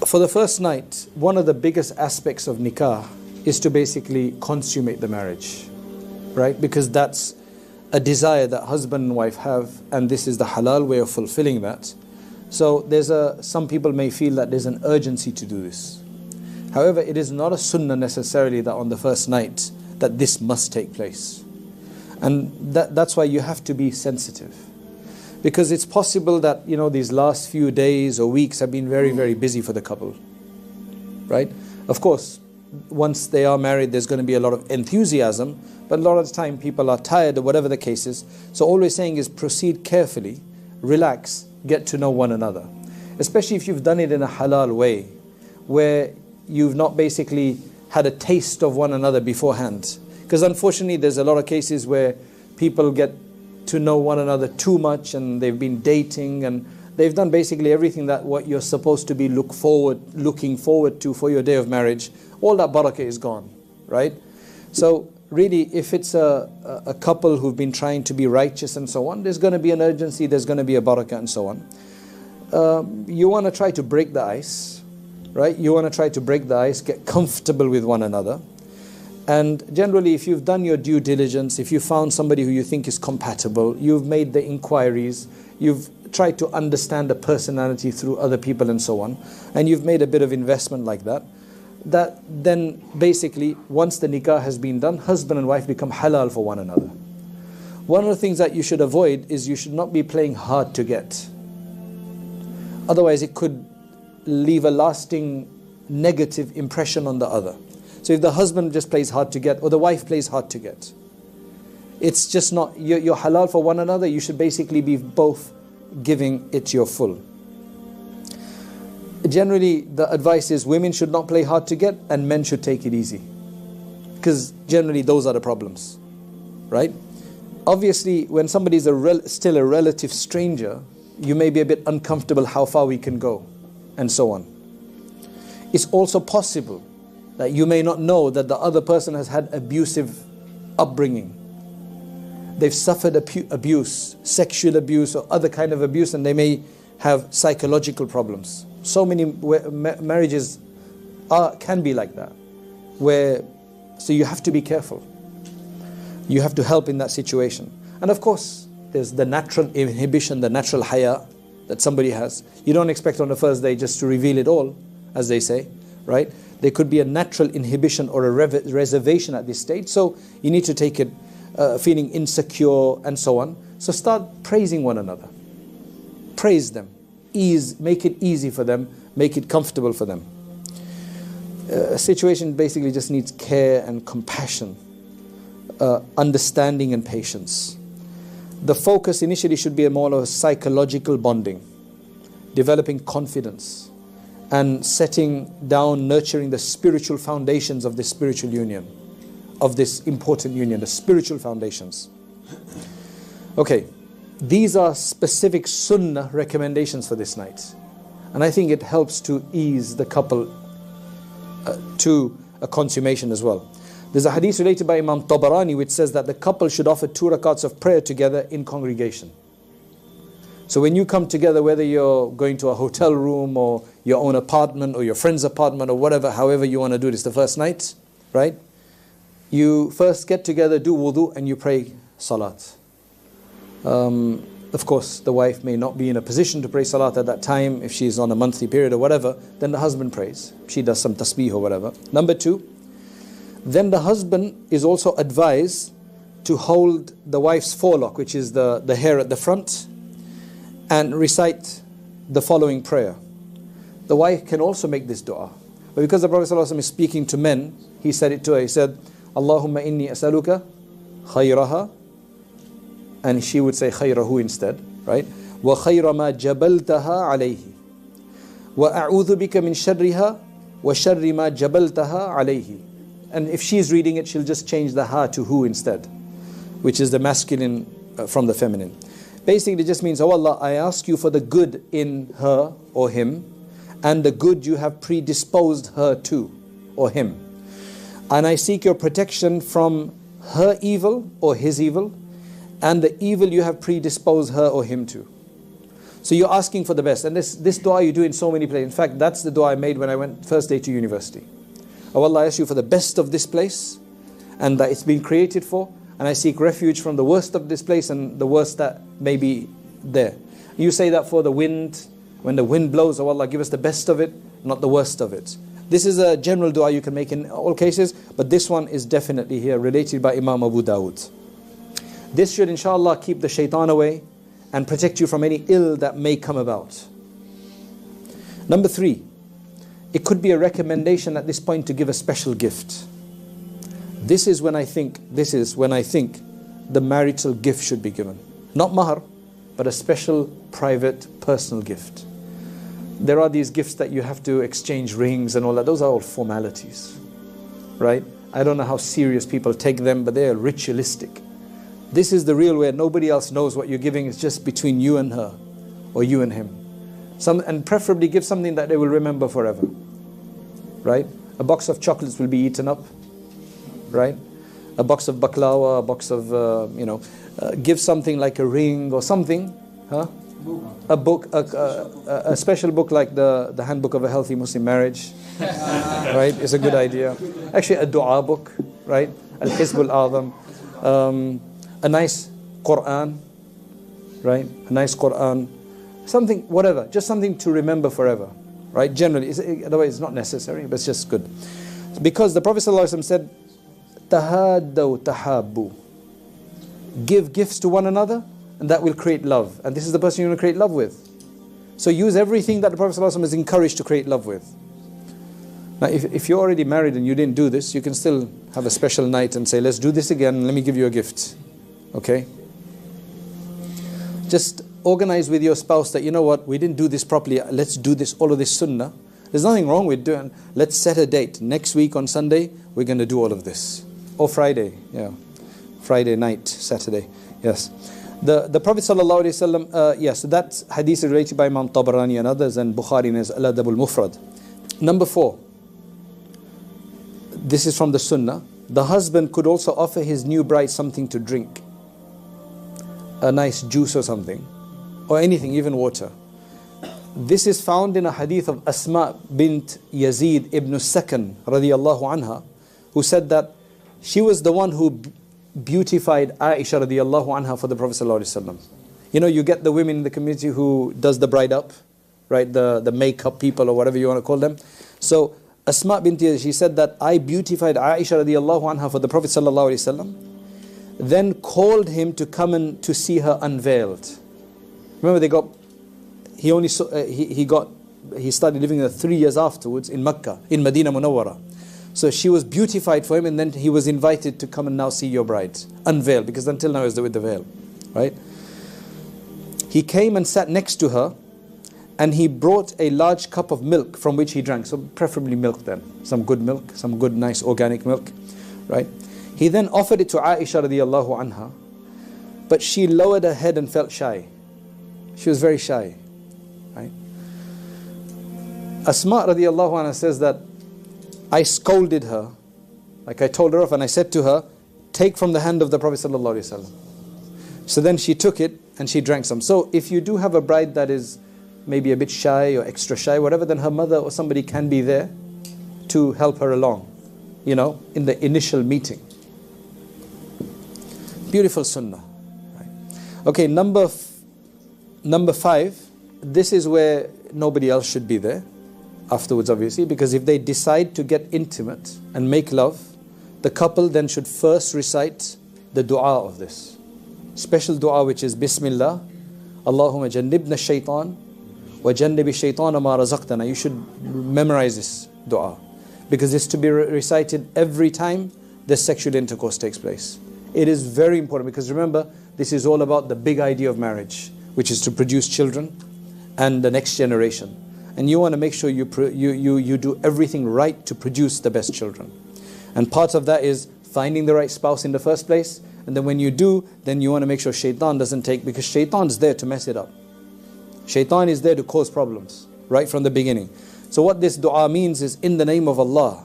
For the first night, one of the biggest aspects of nikah is to basically consummate the marriage, right? Because that's a desire that husband and wife have, and this is the halal way of fulfilling that. So some people may feel that there's an urgency to do this. However, it is not a sunnah necessarily that on the first night that this must take place. And that's why you have to be sensitive. Because it's possible that, these last few days or weeks have been very, very busy for the couple. Right? Of course, once they are married, there's going to be a lot of enthusiasm, but a lot of the time people are tired or whatever the case is. So all we're saying is proceed carefully, relax, get to know one another. Especially if you've done it in a halal way, where you've not basically had a taste of one another beforehand. Because unfortunately, there's a lot of cases where people get to know one another too much, and they've been dating, and they've done basically everything that what you're supposed to be looking forward to for your day of marriage. All that barakah is gone, right? So really, if it's a couple who've been trying to be righteous and so on, there's going to be an urgency, there's going to be a barakah and so on. You want to try to break the ice, right? You want to try to break the ice, get comfortable with one another. And generally, if you've done your due diligence, if you found somebody who you think is compatible, you've made the inquiries, you've tried to understand the personality through other people and so on, and you've made a bit of investment like that, then basically, once the nikah has been done, husband and wife become halal for one another. One of the things that you should avoid is you should not be playing hard to get. Otherwise, it could leave a lasting negative impression on the other. So if the husband just plays hard to get, or the wife plays hard to get, it's just not, you're halal for one another, you should basically be both giving it your full. Generally, the advice is women should not play hard to get, and men should take it easy. Because generally those are the problems, right? Obviously, when somebody is still a relative stranger, you may be a bit uncomfortable how far we can go, and so on. It's also possible that you may not know that the other person has had abusive upbringing. They've suffered abuse, sexual abuse or other kind of abuse, and they may have psychological problems. So many marriages can be like that. So you have to be careful. You have to help in that situation. And of course, there's the natural inhibition, the natural haya that somebody has. You don't expect on the first day just to reveal it all, as they say, right? There could be a natural inhibition or a reservation at this stage. So you need to take it feeling insecure and so on. So start praising one another. Praise them. Make it easy for them. Make it comfortable for them. A situation basically just needs care and compassion, understanding and patience. The focus initially should be more of a psychological bonding, developing confidence, and setting down, nurturing the spiritual foundations of this spiritual union, of this important union, the spiritual foundations. Okay, these are specific sunnah recommendations for this night. And I think it helps to ease the couple to a consummation as well. There's a hadith related by Imam Tabarani which says that the couple should offer 2 rakats of prayer together in congregation. So when you come together, whether you're going to a hotel room or your own apartment or your friend's apartment or whatever, however you want to do this the first night, right? You first get together, do wudu, and you pray salat. Of course, the wife may not be in a position to pray salat at that time. If she's on a monthly period or whatever, then the husband prays. She does some tasbih or whatever. Number 2, then the husband is also advised to hold the wife's forelock, which is the hair at the front, and recite the following prayer. The wife can also make this dua. But because the Prophet ﷺ is speaking to men, he said it to her. He said, Allahumma inni as'aluka khayraha. And she would say khayrahu instead, right? Wa khayra ma jabaltaha alayhi. Wa a'udhu bika min sharriha wa sharri ma jabaltaha alayhi. And if she's reading it, she'll just change the ha to hu instead, which is the masculine from the feminine. Basically, it just means, oh Allah, I ask you for the good in her or him, and the good you have predisposed her to, or him. And I seek your protection from her evil or his evil, and the evil you have predisposed her or him to. So you're asking for the best. And this dua you do in so many places. In fact, that's the dua I made when I went first day to university. Oh Allah, I ask you for the best of this place and that it's been created for. And I seek refuge from the worst of this place and the worst that may be there. You say that for the wind. When the wind blows, oh Allah, give us the best of it, not the worst of it. This is a general dua you can make in all cases. But this one is definitely here, related by Imam Abu Dawud. This should inshallah keep the shaitan away and protect you from any ill that may come about. Number 3, it could be a recommendation at this point to give a special gift. This is when I think the marital gift should be given. Not mahar, but a special, private, personal gift. There are these gifts that you have to exchange rings and all that. Those are all formalities, right? I don't know how serious people take them, but they are ritualistic. This is the real where nobody else knows what you're giving. It's just between you and her, or you and him. And preferably give something that they will remember forever, right? A box of chocolates will be eaten up, right? A box of baklava, a box of, give something like a ring or something, huh? A book, a special book like the Handbook of a Healthy Muslim Marriage, right? It's a good idea. Actually, a dua book, right? Al-Hizb al-Azam. A nice Quran, right? A nice Quran. Something, whatever. Just something to remember forever, right? Generally. Otherwise, it's not necessary, but it's just good. Because the Prophet ﷺ said, Tahaddaw tahabbu. Give gifts to one another, and that will create love. And this is the person you want to create love with. So use everything that the Prophet ﷺ is encouraged to create love with. Now, if you're already married and you didn't do this, you can still have a special night and say, let's do this again, let me give you a gift. Okay? Just organize with your spouse that, you know what, we didn't do this properly, let's do this, all of this sunnah. There's nothing wrong with doing, let's set a date. Next week on Sunday, we're going to do all of this. Or Friday, yeah. Friday night, Saturday, yes. The Prophet ﷺ, yes, that hadith is related by Imam Tabarani and others, and Bukhari in his Al-Adab al-Mufrad. Number 4, this is from the sunnah. The husband could also offer his new bride something to drink. A nice juice or something, or anything, even water. This is found in a hadith of Asma bint Yazid ibn Sakan radiyallahu anha, who said that she was the one who beautified Aisha radiyallahu anha for the Prophet sallallahu alaihi wasallam. You know, you get the women in the community who does the bride up, right? The makeup people or whatever you want to call them. So Asma bint Yazid, she said that I beautified Aisha radiyallahu anha for the Prophet sallallahu alaihi wasallam, then called him to come and to see her unveiled. Remember, he started living there 3 years afterwards in Mecca, in Medina Munawwara. So she was beautified for him, and then he was invited to come and now see your bride, unveiled, because until now he was with the veil, right? He came and sat next to her, and he brought a large cup of milk from which he drank. So preferably milk then, some good milk, some good nice organic milk, right? He then offered it to Aisha radiyallahu anha, but she lowered her head and felt shy. She was very shy, right? Asma radiyallahu anha says that I scolded her, like I told her off, and I said to her, take from the hand of the Prophet sallallahu alaihi wasallam. So then she took it and she drank some. So if you do have a bride that is maybe a bit shy or extra shy, whatever, then her mother or somebody can be there to help her along, you know, in the initial meeting. Beautiful sunnah. Right. Okay, number 5, this is where nobody else should be there afterwards, obviously, because if they decide to get intimate and make love, the couple then should first recite the dua of this special dua, which is Bismillah, Allahumma jannibna shaitan wa jannibi shaitana ma razaqtana. You should memorize this dua, because it's to be recited every time the sexual intercourse takes place. It is very important, because remember, this is all about the big idea of marriage, which is to produce children and the next generation. And you want to make sure you do everything right to produce the best children. And part of that is finding the right spouse in the first place. And then when you do, then you want to make sure shaitan doesn't take, because shaitan is there to mess it up. Shaitan is there to cause problems right from the beginning. So what this dua means is, in the name of Allah,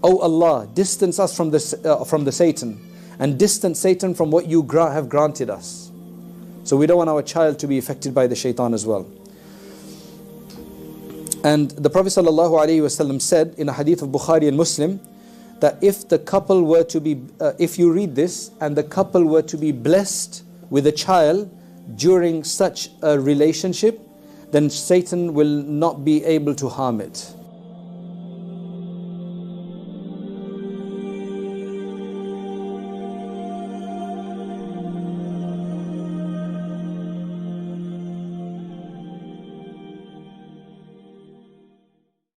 O Allah, distance us from the Satan, and distance Satan from what you have granted us. So we don't want our child to be affected by the shaitan as well. And the Prophet ﷺ said in a hadith of Bukhari and Muslim that if the couple were to be, if you read this and the couple were to be blessed with a child during such a relationship, then Satan will not be able to harm it.